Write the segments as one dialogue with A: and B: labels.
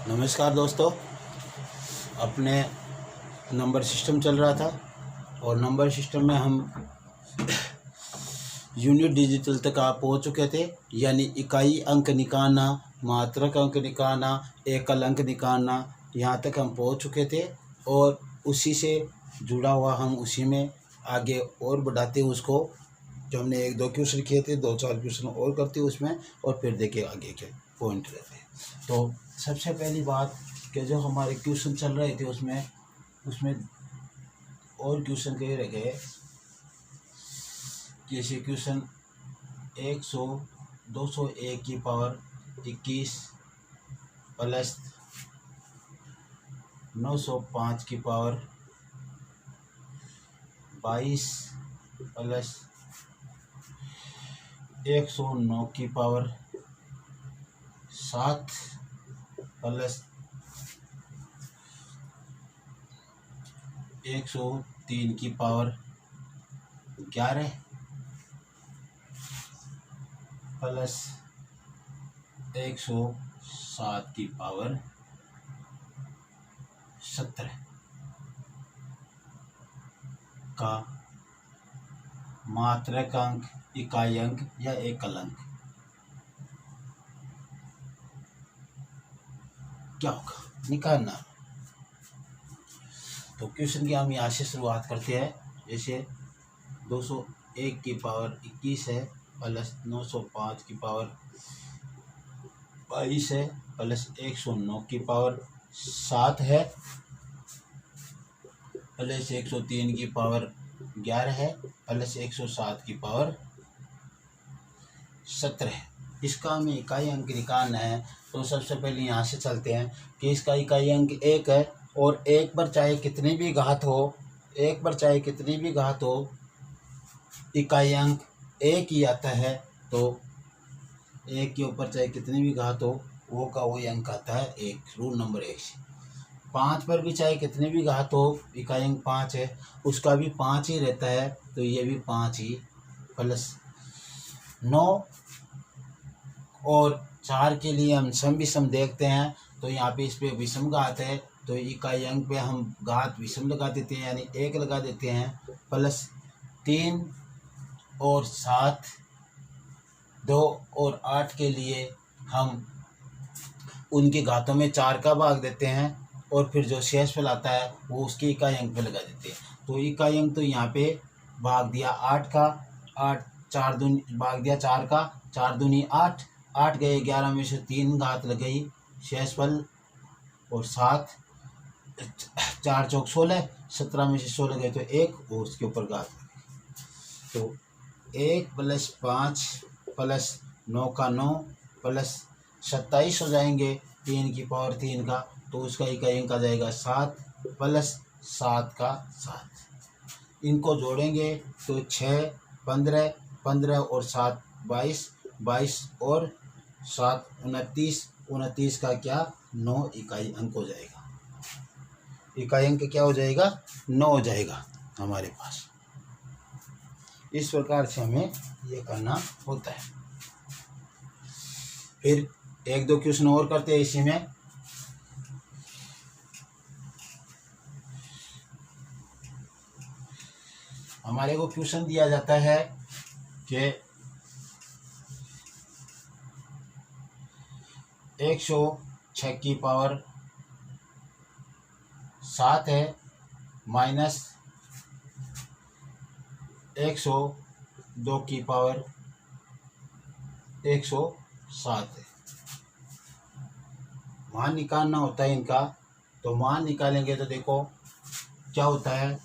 A: नमस्कार दोस्तों। अपने नंबर सिस्टम चल रहा था और नंबर सिस्टम में हम यूनिट डिजिटल तक आप पहुँच चुके थे, यानी इकाई अंक निकालना, मात्रक अंक निकालना, एकल अंक निकालना, यहाँ तक हम पहुँच चुके थे। और उसी से जुड़ा हुआ हम उसी में आगे और बढ़ाते उसको, जो हमने 1-2 क्वेश्चन किए थे, 2-4 क्वेश्चन और करते उसमें, और फिर देखे आगे के पॉइंट रहते हैं। तो सबसे पहली बात कि जो हमारे क्वेश्चन चल रहे थे उसमें और क्वेश्चन कहे रह गए। जैसे क्वेश्चन 201 की पावर 21 प्लस 905 की पावर 22 प्लस 109 की पावर 7 प्लस 103 की पावर 11 प्लस 107 की पावर 17 का मात्रक अंक, इकाई अंक या एकल अंक क्या होगा, निकालना। तो क्वेश्चन की हम यहाँ से शुरुआत करते हैं। जैसे 201 की पावर 21 है प्लस 905 की पावर 22 है प्लस 109 की पावर 7 है प्लस 103 की पावर 11 है प्लस 107 की पावर 17 है। इसका हमें इकाई अंक निकालना है। तो सबसे पहले यहाँ से चलते हैं कि इसका इकाई अंक 1 है, और 1 पर चाहे कितनी भी घात हो, इकाई अंक 1 ही आता है। तो 1 के ऊपर चाहे कितनी भी घात हो, वो का वही अंक आता है 1, रूल नंबर 1 से। 5 पर भी चाहे कितनी भी घात हो, इकाई अंक 5 है, उसका भी 5 ही रहता है, तो ये भी 5 ही। प्लस 9 और 4 के लिए हम सम विषम देखते हैं। तो यहाँ पे इस पर विषम घात है, तो इकाई अंक पे हम घात विषम लगा देते हैं, यानी 1 लगा देते हैं। प्लस 3 और 7, 2 और 8 के लिए हम उनके घातों में 4 का भाग देते हैं, और फिर जो शेषफल आता है वो उसके इकाई अंक पे लगा देते हैं। तो इकाई अंक तो यहाँ पे भाग दिया 8 का, 8 4 दूनी भाग दिया 4 का, 4 दूनी 8, 8 गए 11 में से 3 घात लग गई शेषफल, और 7 4 चौक 16, 17 में से 16 गए तो 1, और उसके ऊपर घात। तो 1 प्लस 5 प्लस 9 का 9 प्लस 27 हो जाएंगे 3 की पावर 3 का, तो उसका इकाई अंक आ जाएगा 7 प्लस 7 का 7। इनको जोड़ेंगे तो 6 15, 15 और 7 22, 22 और 7 29, 29 का क्या 9 इकाई अंक हो जाएगा। इकाई अंक क्या हो जाएगा, 9 हो जाएगा हमारे पास। इस प्रकार से हमें ये करना होता है। फिर 1-2 क्वेश्चन और करते हैं इसी में। हमारे को क्वेश्चन दिया जाता है कि 106 की पावर 7 है माइनस 102 की पावर 107 है। मान निकालना होता है इनका। तो मान निकालेंगे तो देखो क्या होता है।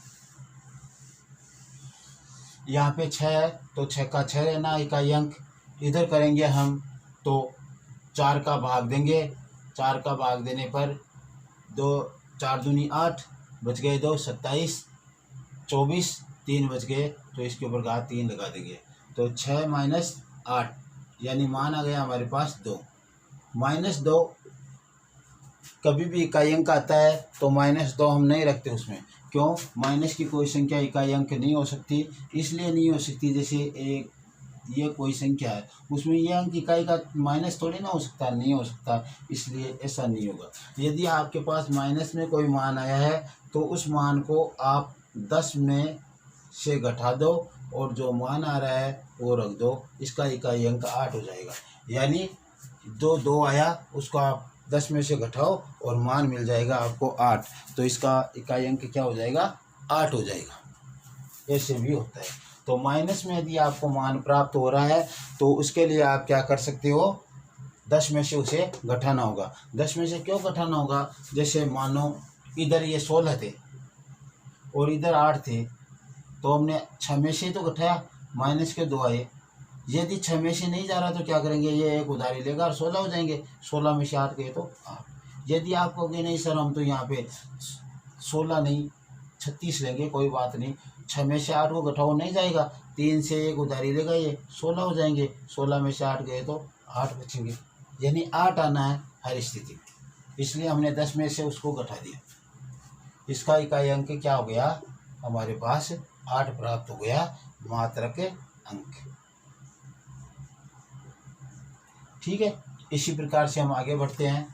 A: यहाँ पे 6 है तो 6 का 6 रहना इकाई अंक। इधर करेंगे हम तो 4 का भाग देंगे, 4 का भाग देने पर 2 4 दूनी 8, बच गए 2 27, 24, 3 बच गए, तो इसके ऊपर घात 3 लगा देंगे। तो 6 माइनस 8 यानी मान आ गया हमारे पास 2। -2 कभी भी इकाई अंक आता है तो -2 हम नहीं रखते उसमें। क्यों? माइनस की कोई संख्या इकाई अंक नहीं हो सकती। इसलिए नहीं हो सकती, जैसे 1 ये कोई संख्या है, उसमें ये अंक इकाई का माइनस थोड़ी ना हो सकता, नहीं हो सकता, इसलिए ऐसा नहीं होगा। यदि आपके पास माइनस में कोई मान आया है तो उस मान को आप 10 में से घटा दो और जो मान आ रहा है वो रख दो, इसका इकाई अंक 8 हो जाएगा। यानी जो 2 आया उसको आप 10 में से घटाओ और मान मिल जाएगा आपको 8, तो इसका इकाई अंक क्या हो जाएगा, 8 हो जाएगा। ऐसे भी होता है। तो माइनस में यदि आपको मान प्राप्त हो रहा है तो उसके लिए आप क्या कर सकते हो, 10 में से उसे घटाना होगा। 10 में से क्यों घटाना होगा, जैसे मानो इधर ये 16 थे और इधर 8 थे, तो हमने 6 में से तो घटाया, माइनस के 2 आए। यदि 6 में से नहीं जा रहा तो क्या करेंगे, ये एक उधारी लेगा और 16 हो जाएंगे, 16 में से 8 गए तो 8। यदि आप कहोगे नहीं सर हम तो यहाँ पे 16 नहीं 36 लेंगे, कोई बात नहीं, 6 में से 8 को घटाओ नहीं जाएगा, 3 से एक उधारी लेगा, ये 16 हो जाएंगे, 16 में से 8 गए तो 8 बचेंगे। यानी 8 आना है हर स्थिति में, इसलिए हमने 10 में से उसको घटा दिया। इसका इकाई अंक क्या हो गया, हमारे पास 8 प्राप्त हो गया, मात्रक अंक। ठीक है, इसी प्रकार से हम आगे बढ़ते हैं।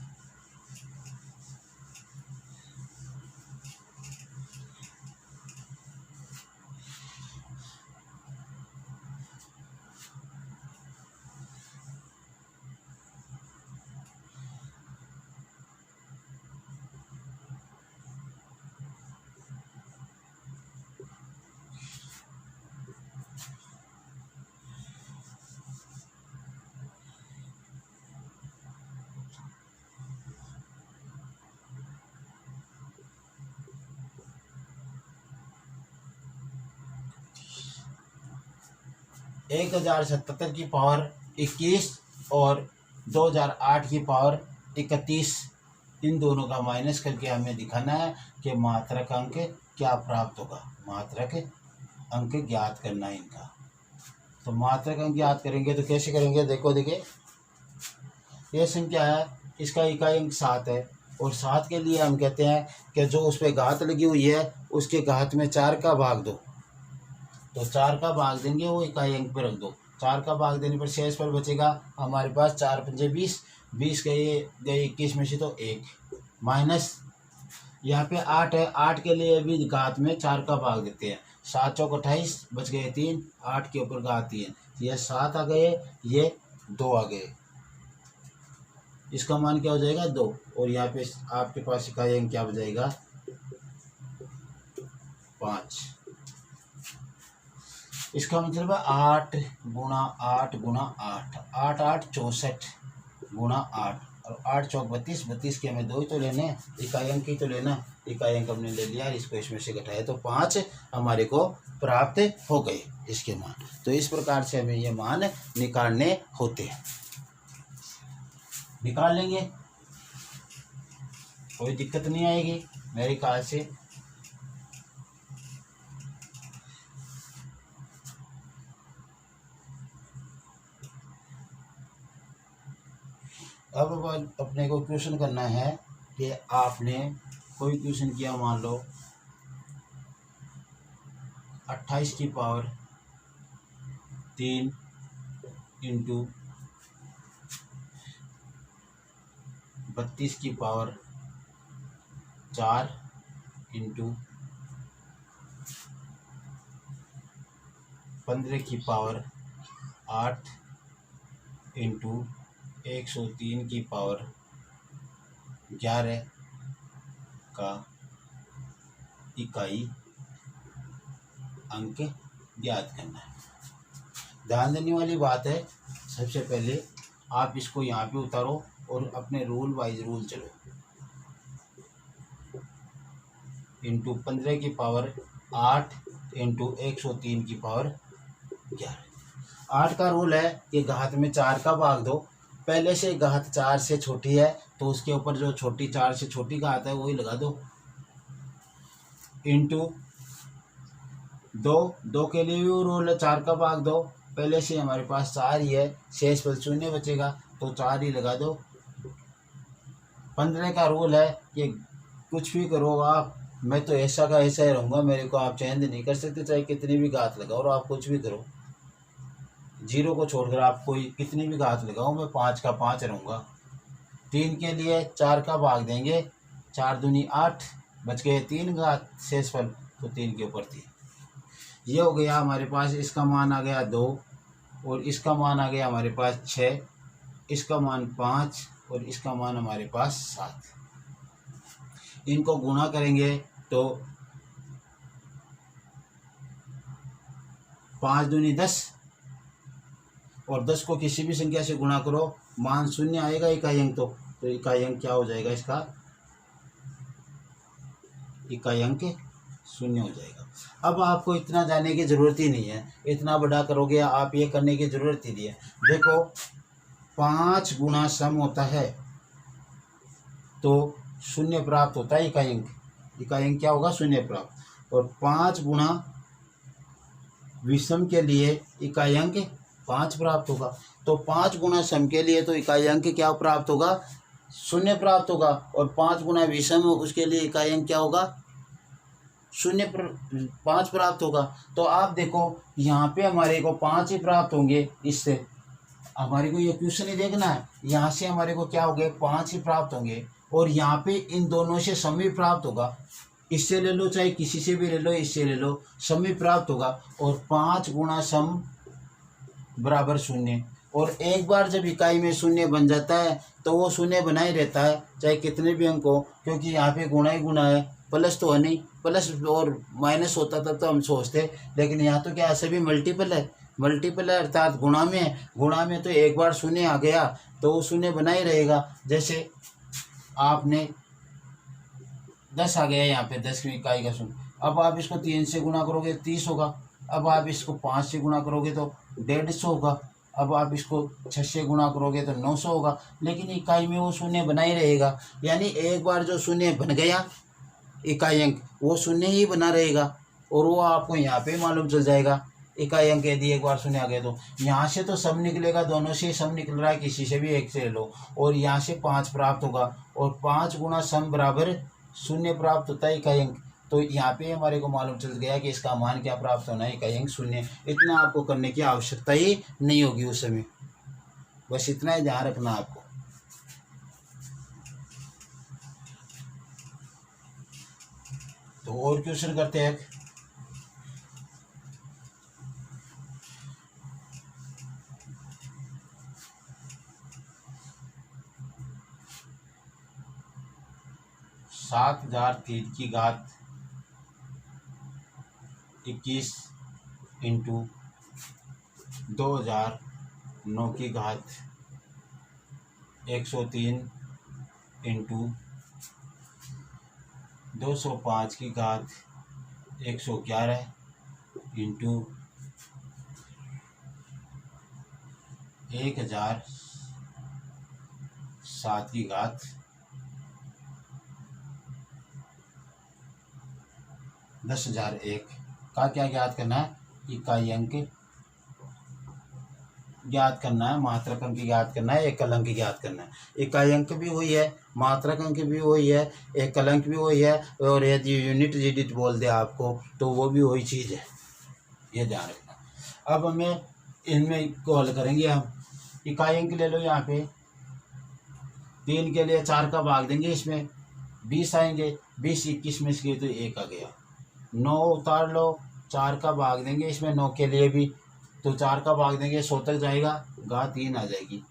A: एक 1077 की पावर 21 और 2008 की पावर 31, इन दोनों का माइनस करके हमें दिखाना है कि मात्रक अंक क्या प्राप्त होगा। मात्रक अंक ज्ञात करना है इनका। तो मात्रक अंक ज्ञात करेंगे तो कैसे करेंगे, देखो देखिए, यह संख्या है, इसका इकाई अंक 7 है और 7 के लिए हम कहते हैं कि जो उस पर घात लगी हुई है उसके घात में 4 का भाग दो, तो 4 का भाग देंगे, वो इकाई अंक पे रख दो। 4 का भाग देने पर शेष पर बचेगा हमारे पास 4 पंजे 20, 20 गए 21 में से तो 1, माइनस यहाँ पे 8 है, 8 के लिए भी घात में 4 का भाग देते हैं, 7 चौक 28, बच गए 3, 8 के ऊपर घात 3, ये 7 आ गए, ये 2 आ गए, इसका मान क्या हो जाएगा 2, और यहाँ पे आपके पास इकाई अंक क्या हो जाएगा 5। इसका मतलब है 8 गुणा 8 गुणा 8, 8 8 64 गुणा 8, और 8 चौक 32, 32 के हमें 2 ही तो लेने, इकाई अंक ही तो लेना, इकाई अंक हमने ले लिया, इसको इसमें से घटाया तो 5 हमारे को प्राप्त हो गए इसके मान। तो इस प्रकार से हमें ये मान निकालने होते हैं, निकाल लेंगे, कोई दिक्कत नहीं आएगी मेरे ख्याल से। अब अपने को क्वेश्चन करना है कि आपने कोई क्वेश्चन किया, मान लो 28 की पावर 3 इंटू 32 की पावर 4 इंटू 15 की पावर 8 इंटू 103 की पावर 11 का इकाई अंक ज्ञात करना है। ध्यान देने वाली बात है, सबसे पहले आप इसको यहाँ पे उतारो और अपने रूल वाइज रूल चलो। इंटू 15 की पावर 8 इंटू 103 की पावर 11। 8 का रूल है कि घात में 4 का भाग दो, पहले से घात 4 से छोटी है तो उसके ऊपर जो छोटी 4 से छोटी घात है वही लगा दो, इंटू 2 के लिए भी रूल है 4 का भाग दो, पहले से हमारे पास 4 ही है, शेष पर 0 बचेगा तो 4 ही लगा दो। 15 का रूल है कि कुछ भी करो आप, मैं तो ऐसा का ऐसा ही रहूँगा, मेरे को आप चेंज नहीं कर सकते, चाहे कितनी भी घात लगाओ और आप कुछ भी करो, जीरो को छोड़कर आप कोई कितनी भी घात लगाओ, मैं 5 का 5 रहूँगा। 3 के लिए 4 का भाग देंगे, 4 दूनी 8, बच गए 3 घात शेषफल, तो 3 के ऊपर 3। ये हो गया हमारे पास, इसका मान आ गया 2 और इसका मान आ गया हमारे पास 6, इसका मान 5 और इसका मान हमारे पास 7। इनको गुणा करेंगे तो 5 दूनी 10 और 10 को किसी भी संख्या से गुणा करो, मान 0 आएगा इकाई अंक। तो इकाई अंक क्या हो जाएगा इसका, इकाई अंक 0 हो जाएगा। अब आपको इतना जानने की ज़रूरत ही नहीं है, इतना बड़ा करोगे आप, ये करने की ज़रूरत ही नहीं है। देखो 5 गुना सम होता है तो 0 प्राप्त होता है इकाई अंक। इकाई अंक क्या होगा, 0 प्राप्त। और 5 गुना विषम के लिए इकाई अंक 5 प्राप्त होगा। तो 5 गुना सम के लिए तो इकाई अंक क्या प्राप्त होगा, 0 प्राप्त होगा। और 5 गुना विषम उसके लिए इकाई अंक क्या होगा, 5 प्राप्त होगा। तो आप देखो यहाँ पे हमारे को 5 ही प्राप्त होंगे, इससे हमारे को ये क्वेश्चन ही देखना है। यहाँ से हमारे को क्या हो गए, 5 ही प्राप्त होंगे और यहाँ पे इन दोनों से सम ही प्राप्त होगा। इससे ले लो चाहे किसी से भी ले लो, इससे ले लो, सम ही प्राप्त होगा। और 5 गुना सम बराबर 0। और एक बार जब इकाई में 0 बन जाता है तो वो 0 बना ही रहता है, चाहे कितने भी अंक हो, क्योंकि यहाँ पे गुणा ही गुणा है, प्लस तो है नहीं। प्लस और माइनस होता तब तो हम सोचते, लेकिन यहाँ तो क्या सभी मल्टीपल है, मल्टीपल है अर्थात गुणा में है। गुणा में तो एक बार 0 आ गया तो वो 0 बना ही रहेगा। जैसे आपने 10 आ गया यहाँ पे, 10वीं इकाई का 0। अब आप इसको 3 से गुणा करोगे 30 होगा। अब आप इसको 5 से गुणा करोगे तो 150 होगा। अब आप इसको 6 से गुणा करोगे तो 900 होगा। लेकिन इकाई में वो 0 बना ही रहेगा, यानी एक बार जो 0 बन गया इकाई अंक, वो 0 ही बना रहेगा। और वो आपको यहाँ पे मालूम चल जाएगा, इकाई अंक यदि एक बार 0 आ गया तो यहाँ से तो सम निकलेगा, दोनों से सम निकल रहा है, किसी से भी एक से ले लो। और यहाँ से 5 प्राप्त होगा और 5 गुना सम बराबर 0 प्राप्त होता है इकाई अंक। तो यहाँ पे हमारे को मालूम चल गया कि इसका मान क्या प्राप्त होना है, इकाई अंक 0। इतना आपको करने की आवश्यकता ही नहीं होगी उस समय, बस इतना ही ध्यान रखना आपको। तो और क्वेश्चन करते हैं। सात 7,003 की घात 21 इंटू 2009 की घात 103 इंटू 205 की घात 111 इंटू 1007 की घात 10,001 का क्या ज्ञात करना है, इकाई अंक ज्ञात करना है, मात्रक अंक ज्ञात करना है, एकल अंक ज्ञात करना है। इकाई अंक भी वही है, मात्रक अंक भी वही है, एकल अंक भी वही है, और यदि यूनिट डिजिट बोल दे आपको तो वो भी वही चीज़ है, ये ध्यान रखना। अब हमें इनमें को हल करेंगे हम। इकाई अंक ले लो, यहाँ पे 3 के लिए 4 का भाग देंगे, इसमें 20 आएंगे, 20 21 में से तो 1 आ गया। 9 उतार लो, 4 का भाग देंगे इसमें 9 के लिए भी, तो 4 का भाग देंगे 100 तक जाएगा, घात 3 आ जाएगी।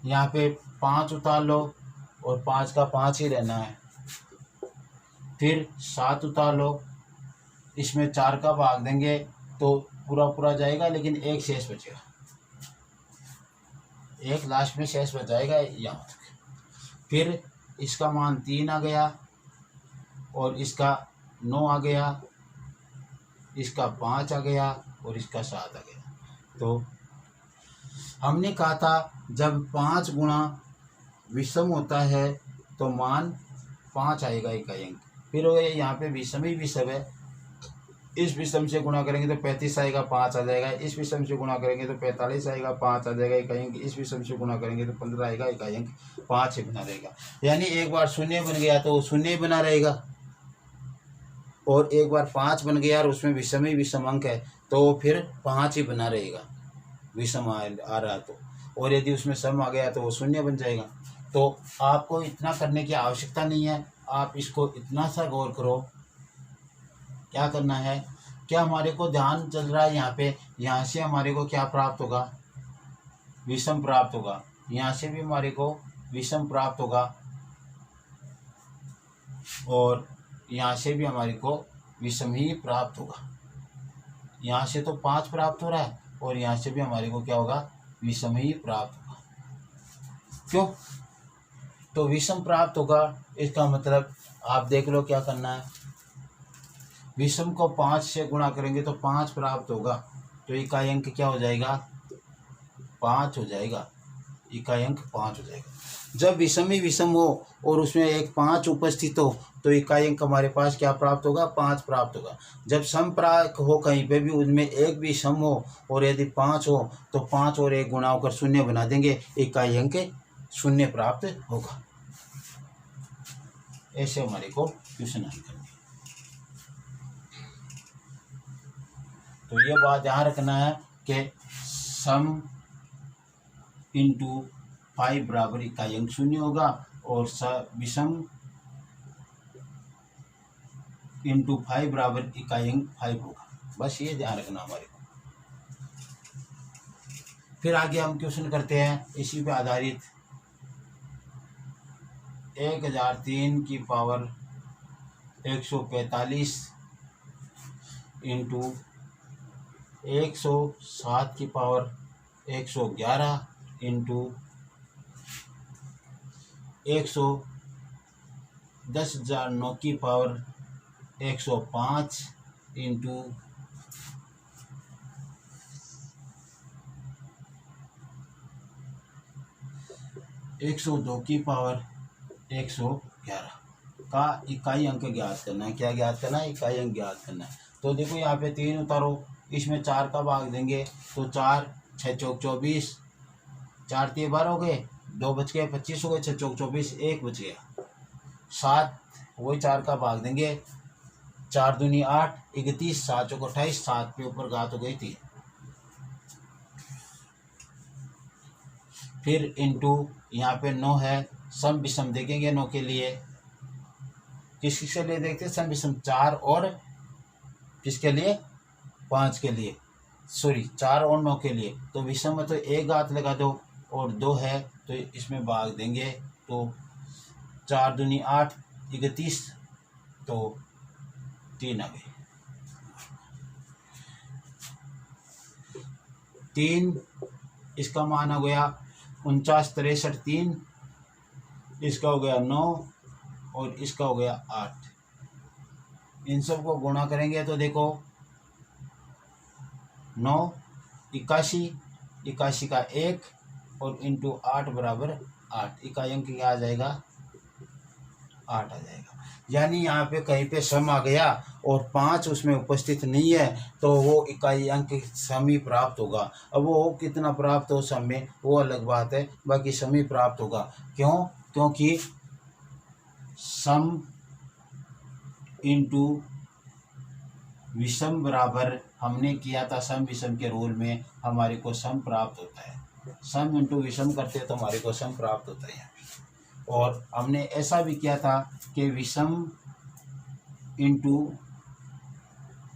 A: यहाँ पे 5 उतार लो और 5 का 5 ही रहना है। फिर 7 उतार लो, इसमें 4 का भाग देंगे तो पूरा पूरा जाएगा, लेकिन 1 शेष बचेगा, 1 लास्ट में शेष बच जाएगा यहाँ तक। फिर इसका मान 3 आ गया और इसका 9 आ गया, इसका 5 आ गया और इसका 7 आ गया। तो हमने कहा था जब 5 गुणा विषम होता है तो मान 5 आएगा इकाई अंक। फिर वो यहाँ पे विषम ही विषम है, इस विषम से गुणा करेंगे तो 35 आएगा, 5 आ जाएगा। इस विषम से गुणा करेंगे तो 45 आएगा, 5 आ जाएगा इकाई अंक। इस विषम से गुणा करेंगे तो 15 आएगा, इकाई अंक 5 ही बना रहेगा। यानी एक बार 0 बन गया तो 0 बना रहेगा, और एक बार 5 बन गया और उसमें विषम ही विषम अंक है तो फिर 5 ही बना रहेगा। विषम आ रहा तो, और यदि उसमें सम आ गया तो वो शून्य बन जाएगा। तो आपको इतना करने की आवश्यकता नहीं है, आप इसको इतना सा गौर करो। क्या करना है, क्या हमारे को ध्यान चल रहा है यहाँ पे, यहाँ से हमारे को क्या प्राप्त होगा, विषम प्राप्त होगा। यहाँ से भी हमारे को विषम प्राप्त होगा, और यहाँ से भी हमारे को विषम ही प्राप्त होगा। यहाँ से तो 5 प्राप्त हो रहा है, और यहाँ से भी हमारे को क्या होगा, विषम ही प्राप्त होगा। क्यों, तो विषम प्राप्त होगा, इसका मतलब आप देख लो क्या करना है। विषम को 5 से गुणा करेंगे तो 5 प्राप्त होगा, तो इकाई अंक क्या हो जाएगा, 5 हो जाएगा। इकाई अंक 5 हो जाएगा। जब विषम ही विषम हो और उसमें एक 5 उपस्थित हो तो इकाई अंक हमारे पास क्या प्राप्त होगा, 5 प्राप्त होगा। जब सम प्राप्त हो कहीं पे भी, उनमें एक भी सम हो और यदि 5 हो तो 5 और 1 गुणा होकर 0 बना देंगे, इकाई अंक 0 प्राप्त होगा। ऐसे हमारे को क्वेश्चन हल करनी है। तो ये बात ध्यान रखना है कि सम इंटू 5 बराबर इकाई अंक 0 होगा, और विषम इंटू 5 बराबर इकाई अंक 5 होगा। बस ये ध्यान रखना हमारे को। फिर आगे हम क्वेश्चन करते हैं इसी पे आधारित। 1003 की पावर 145 इंटू 107 की पावर 111 इंटू 10,009 की पावर 105 इंटू 102 की पावर 111 का इकाई अंक ज्ञात करना है। क्या ज्ञात करना है, इकाई अंक ज्ञात करना है। तो देखो यहाँ पे 3 उतारो, इसमें 4 का भाग देंगे तो 4 6 चौक 24, 4 3 12 हो गए, 2 बच गए 25 हो गए, 6 चौक 24, 1 बच गया। 7 वही 4 का भाग देंगे, 4 दूनी 8 31, 7 चौक 28, 7 पे ऊपर घात हो गई 3। फिर इंटू यहाँ पे 9 है, सम विषम देखेंगे 9 के लिए। किसके लिए देखते हैं, सम विषम 4 और किसके लिए, 5 के लिए, सॉरी 4 और 9 के लिए। तो विषम में तो एक घात लगा दो, और 2 है तो इसमें भाग देंगे, तो 4 दूनी 8 31, तो 3 आ गए। 3 इसका मान हो गया 49 63, 3 इसका हो गया 9 और इसका हो गया 8। इन सब को गुणा करेंगे तो देखो 9 81, 81 का 1 और इंटू 8 बराबर 8। इकाई अंक क्या आ जाएगा, 8 आ जाएगा। यानी यहाँ पे कहीं पे सम आ गया और 5 उसमें उपस्थित नहीं है तो वो इकाई अंक सम ही प्राप्त होगा। अब वो कितना प्राप्त हो सम में वो अलग बात है, बाकी सम ही प्राप्त होगा। क्यों, क्योंकि सम इंटू विषम बराबर हमने किया था सम विषम के रूल में, हमारे को सम प्राप्त होता है। सम इंटू विषम करते हैं तो हमारे को सम प्राप्त होता है। और हमने ऐसा भी किया था कि विषम इंटू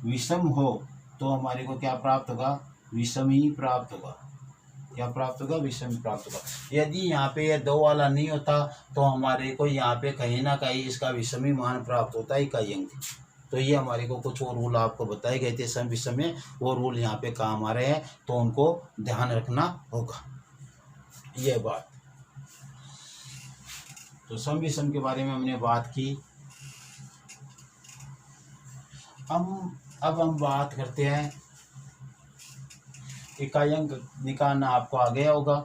A: विषम हो तो हमारे को क्या प्राप्त होगा, विषम ही प्राप्त होगा। क्या प्राप्त होगा, विषम ही प्राप्त होगा। यदि यहाँ पे ये 2 वाला नहीं होता तो हमारे को यहाँ पे कहीं ना कहीं इसका विषम ही मान प्राप्त होता है, इकाई अंक। तो ये हमारे को कुछ और रूल आपको बताए गए थे सम विषम में, वो रूल यहाँ पे काम आ रहे हैं, तो उनको ध्यान रखना होगा। ये बात, तो सम विषम के बारे में हमने बात की। अब हम बात करते हैं, इकाई अंक निकालना आपको आ गया होगा।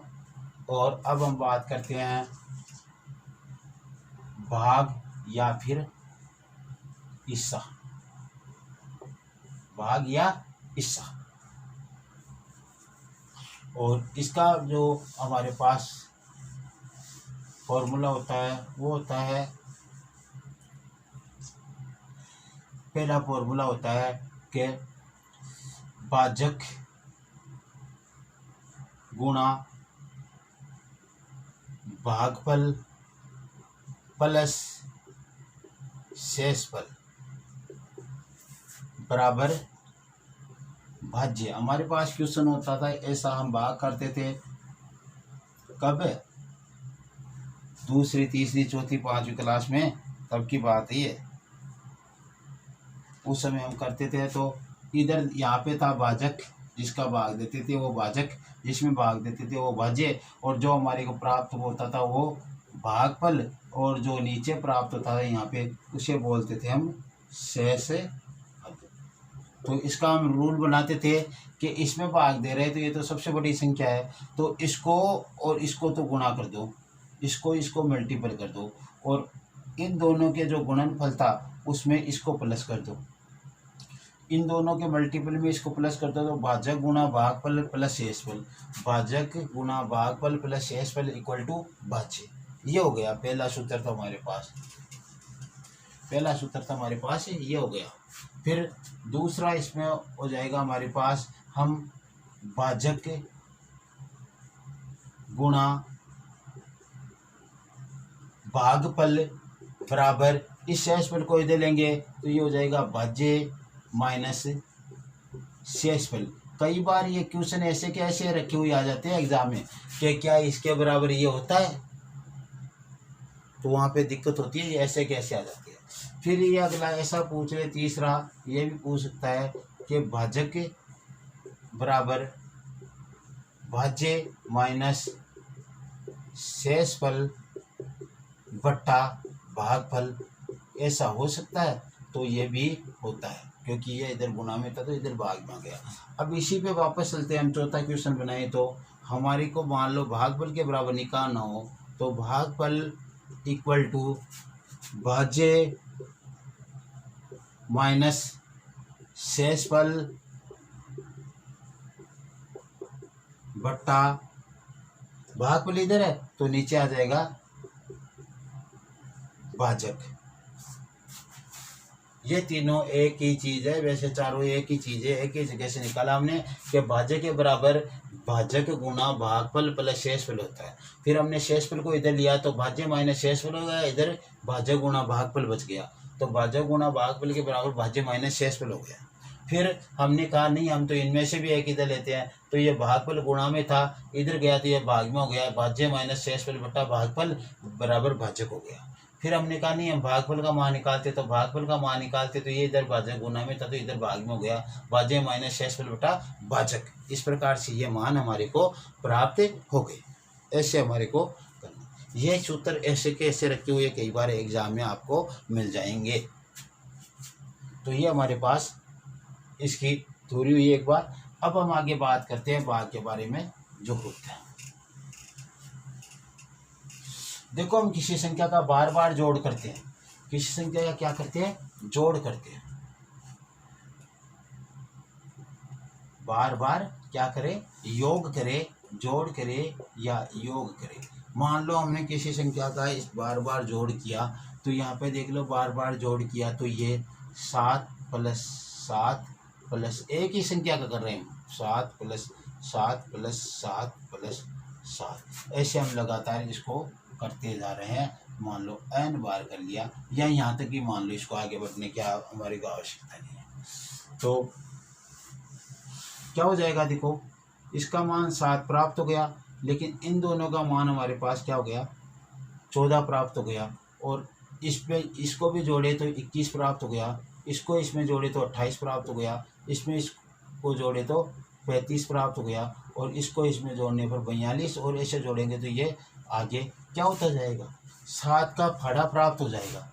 A: और अब हम बात करते हैं भाग या फिर हिस्सा, भाग या हिस्सा। और इसका जो हमारे पास फॉर्मूला होता है वो होता है, पहला फॉर्मूला होता है कि भाजक गुणा भागफल प्लस शेषफल बराबर भाज्य। हमारे पास क्वेश्चन होता था ऐसा, हम भाग करते थे कब, दूसरी तीसरी चौथी पांचवी क्लास में, तब की बात है ये। उस समय हम करते थे तो इधर यहाँ पे था भाजक, जिसका भाग देते थे वो भाजक, जिसमें भाग देते थे वो भाज्य, और जो हमारे को प्राप्त होता था वो भागफल, और जो नीचे प्राप्त होता था यहाँ पे उसे बोलते थे हम शेष। तो इसका हम रूल बनाते थे कि इसमें भाग दे रहे तो ये तो सबसे बड़ी संख्या है, तो इसको और इसको तो गुणा कर दो, इसको मल्टीपल कर दो, और इन दोनों के जो गुणनफल था उसमें इसको प्लस कर दो, इन दोनों के मल्टीपल में इसको प्लस कर दो, तो भाजक गुणा भागफल प्लस शेषफल, भाजक गुणा भागफल प्लस शेषफल इक्वल टू भाज्य। ये हो गया पहला सूत्र था हमारे पास, पहला सूत्र था हमारे पास, ये हो गया। फिर दूसरा इसमें हो जाएगा हमारे पास, हम भाजक गुणा भागफल बराबर इस शेषफल को इधर लेंगे तो ये हो जाएगा भाज्य माइनस शेषफल। कई बार ये क्वेश्चन ऐसे के ऐसे रखे हुए आ जाते हैं एग्जाम में कि क्या इसके बराबर ये होता है, तो वहाँ पे दिक्कत होती है, ये ऐसे कैसे आ जाती है। फिर ये अगला ऐसा पूछ रहे, तीसरा ये भी पूछ सकता है कि भाजक बराबर भाज्य माइनस शेषफल बट्टा भागफल, ऐसा हो सकता है, तो ये भी होता है, क्योंकि ये इधर गुणा में था तो इधर भाग में आ गया। अब इसी पे वापस चलते हैं, हम चौथा क्वेश्चन बनाए तो हमारे को मान लो भागफल के बराबर निकालना हो, तो भागफल इक्वल टू भाज्य माइनस शेषफल बट्टा भागफल इधर है तो नीचे आ जाएगा भाजक। ये तीनों एक ही चीज है, वैसे चारों एक ही चीज है, एक ही जगह से निकाला हमने कि भाजक के बराबर भाजक गुणा भागफल प्लस शेषफल होता है। फिर हमने शेषफल को इधर लिया तो भाज्य माइनस शेषफल हो गया, इधर भाजक गुणा भागफल बच गया, तो भाजक गुणा भागफल के बराबर भाज्य माइनस शेषफल हो गया। फिर हमने कहा नहीं, हम तो इनमें से भी एक इधर लेते हैं, तो ये भागफल गुणा में था, इधर गया तो ये भाग में हो गया, भाज्य माइनस शेषफल बट्टा भागफल बराबर भाजक हो गया। फिर हमने कहा नहीं, हम भागफल का मान निकालते, तो भागफल का मान निकालते तो ये इधर भाजक गुणा में था तो इधर भाग में हो गया, भाज्य माइनस शेषफल बटा भाजक। इस प्रकार से ये मान हमारे को प्राप्त हो गए। ऐसे हमारे को करना, ये सूत्र ऐसे के ऐसे रखे हुए कई बार एग्जाम में आपको मिल जाएंगे। तो ये हमारे पास इसकी थ्योरी हुई एक बार। अब हम आगे बात करते हैं भाग के बारे में जो होता है। देखो, हम किसी संख्या का बार बार जोड़ करते हैं, किसी संख्या का क्या करते हैं, जोड़ करते हैं, बार बार क्या करें, योग करें, जोड़ करें या योग करें। मान लो हमने किसी संख्या का इस बार बार जोड़ किया, तो यहाँ पे देख लो बार बार जोड़ किया तो ये 7 प्लस 7 प्लस एक ही संख्या का कर रहे हैं, 7 प्लस 7 प्लस 7 प्लस 7, ऐसे हम लगातार इसको करते जा रहे हैं। मान लो n बार कर लिया, या यहाँ तक कि मान लो इसको आगे बढ़ने की हमारी को आवश्यकता नहीं है। तो क्या हो जाएगा, देखो इसका मान 7 प्राप्त हो गया, लेकिन इन दोनों का मान हमारे पास क्या हो गया, 14 प्राप्त हो गया, और इस पे इसको भी जोड़े तो 21 प्राप्त हो गया, इसको इसमें जोड़े तो 28 प्राप्त हो गया, इसमें इसको जोड़े तो 35 प्राप्त हो गया, और इसको इसमें जोड़ने पर 42, और ऐसे जोड़ेंगे तो ये आगे क्या होता जाएगा, 7 का फाड़ा प्राप्त हो जाएगा,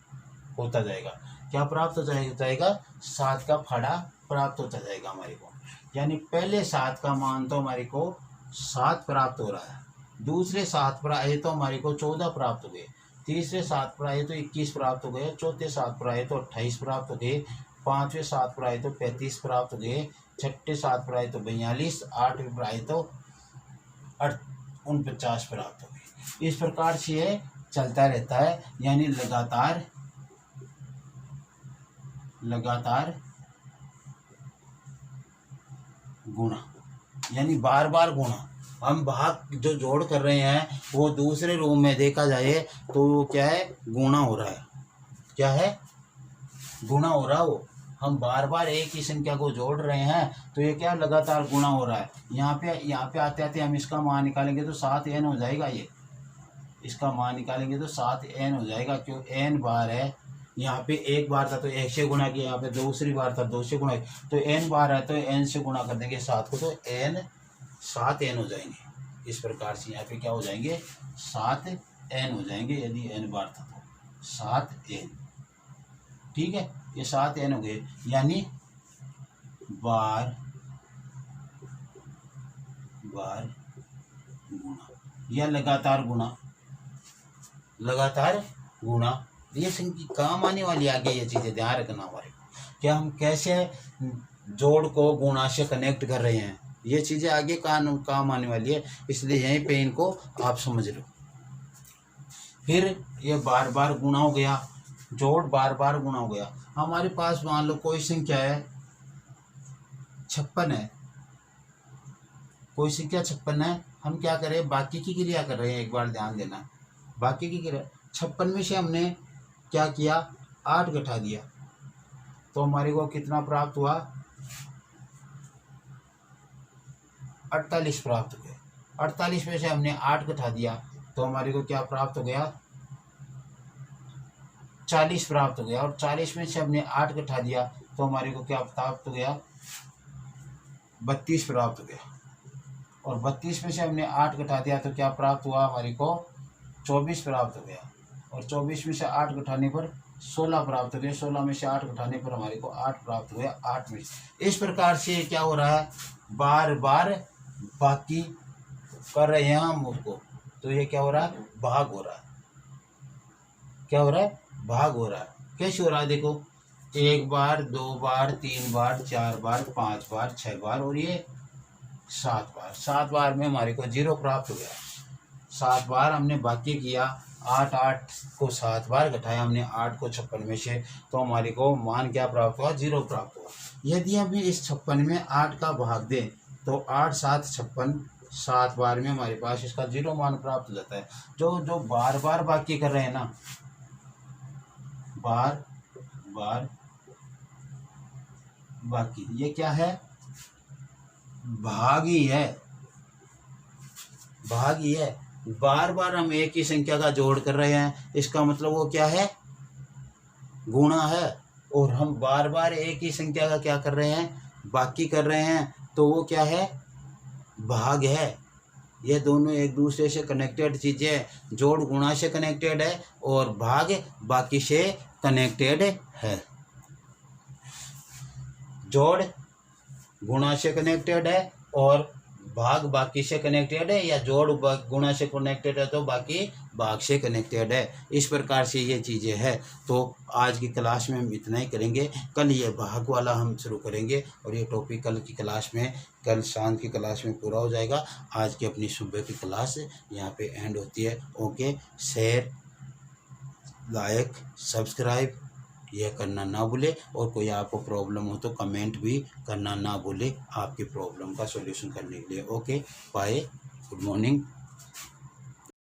A: होता जाएगा। क्या प्राप्त हो जाएगा 7 का फाड़ा प्राप्त होता जाएगा हमारे को। यानी पहले 7 का मान तो हमारे को 7 प्राप्त हो रहा है, दूसरे 7 पर आए तो हमारे को 14 प्राप्त हो गए, तीसरे 7 पर आए तो 21 प्राप्त हो गए, चौथे 7 पर आए तो 28 प्राप्त हो गए, पाँचवें 7 पर आए तो 35 प्राप्त हो गए, छठे 7 पर आए तो 42, आठवें पर आए तो 49 प्राप्त हो गए। इस प्रकार से ये चलता रहता है, यानी लगातार गुणा, यानी बार बार गुणा, हम भाग जो जोड़ कर रहे हैं वो दूसरे रूप में देखा जाए तो वो क्या है, गुणा हो रहा है। क्या है, गुणा हो रहा है। वो हम बार बार एक ही संख्या को जोड़ रहे हैं तो ये क्या, लगातार गुणा हो रहा है। यहाँ पे आते आते हम इसका मान निकालेंगे तो 7n हो जाएगा। ये इसका मान निकालेंगे तो 7n हो जाएगा, क्यों, n बार है। यहाँ पे एक बार था तो 1 से गुणा किया, यहाँ पे दूसरी बार था 2 से गुणा किया, तो n बार है तो n से गुणा कर देंगे 7 को, तो n 7n हो जाएंगे। इस प्रकार से यहाँ पे क्या हो जाएंगे, 7n हो जाएंगे। यदि n बार था तो 7n, ठीक है, ये 7n हो गए। यानी बार बार गुणा या लगातार गुणा, लगातार गुणा, ये संख्या काम आने वाली आगे। ये चीज़ें ध्यान रखना हमारे, क्या हम कैसे जोड़ को गुणा से कनेक्ट कर रहे हैं, ये चीज़ें आगे काम आने वाली है, इसलिए यहीं पे इनको आप समझ लो। फिर ये बार बार गुणा हो गया, जोड़ बार बार गुणा हो गया। हमारे पास मान लो कोई संख्या है 56 है, कोई संख्या 56 है, हम क्या करें, बाकी की क्रिया कर रहे हैं। एक बार ध्यान देना, बाकी की क्रिया 56 में से हमने क्या किया, 8 घटा दिया, तो हमारे को कितना प्राप्त हुआ, 48 प्राप्त हो गया। 48 में से हमने 8 घटा दिया तो हमारे को क्या प्राप्त हो गया, 40 प्राप्त हो गया। और 40 में से हमने 8 घटा दिया तो हमारे को क्या प्राप्त हो गया, 32 प्राप्त हो गया। और 32 में से हमने 8 घटा दिया तो क्या प्राप्त हुआ, हमारे को 24 प्राप्त हो गया। और 24 में से 8 घटाने पर 16 प्राप्त हो गया। 16 में से 8 घटाने पर हमारे को 8 प्राप्त हो गया। 8 में इस प्रकार से क्या हो रहा है, बार बार बाकी कर रहे हैं हम उसको, तो ये क्या हो रहा है, भाग हो रहा है। क्या हो रहा है, भाग हो रहा है। कैसे हो रहा है, देखो, 1 बार, 2 बार, 3 बार, 4 बार, 5 बार, 6 बार और ये 7 बार। 7 बार में हमारे को 0 प्राप्त हो गया। 7 बार हमने बाकी किया, 8 को 7 बार घटाया हमने 8 को 56 में से, तो हमारे को मान क्या प्राप्त हुआ, 0 प्राप्त हुआ। यदि हम इस 56 में 8 का भाग दें तो 8 7 56, 7 बार में हमारे पास इसका 0 मान प्राप्त हो जाता है। जो बार बार बाकी कर रहे हैं ना, बार बार बाकी, ये क्या है, भाग ही है, भाग ही है। बार बार हम एक ही संख्या का जोड़ कर रहे हैं, इसका मतलब वो क्या है, गुणा है। और हम बार बार एक ही संख्या का क्या कर रहे हैं, बाकी कर रहे हैं, तो वो क्या है, भाग है। ये दोनों एक दूसरे से कनेक्टेड चीज़ें हैं। जोड़ गुणा से कनेक्टेड है और भाग बाकी से कनेक्टेड है। जोड़ गुणा से कनेक्टेड है और भाग बाकी से कनेक्टेड है, या जोड़ गुणा से कनेक्टेड है तो बाकी भाग से कनेक्टेड है। इस प्रकार से ये चीज़ें हैं। तो आज की क्लास में हम इतना ही करेंगे। कल ये भाग वाला हम शुरू करेंगे और ये टॉपिक कल की क्लास में, कल शाम की क्लास में पूरा हो जाएगा। आज की अपनी सुबह की क्लास यहाँ पे एंड होती है। ओके, शेयर, लाइक, सब्सक्राइब यह करना ना भूले, और कोई आपको प्रॉब्लम हो तो कमेंट भी करना ना भूले आपकी प्रॉब्लम का सॉल्यूशन करने के लिए। Okay, bye, good morning.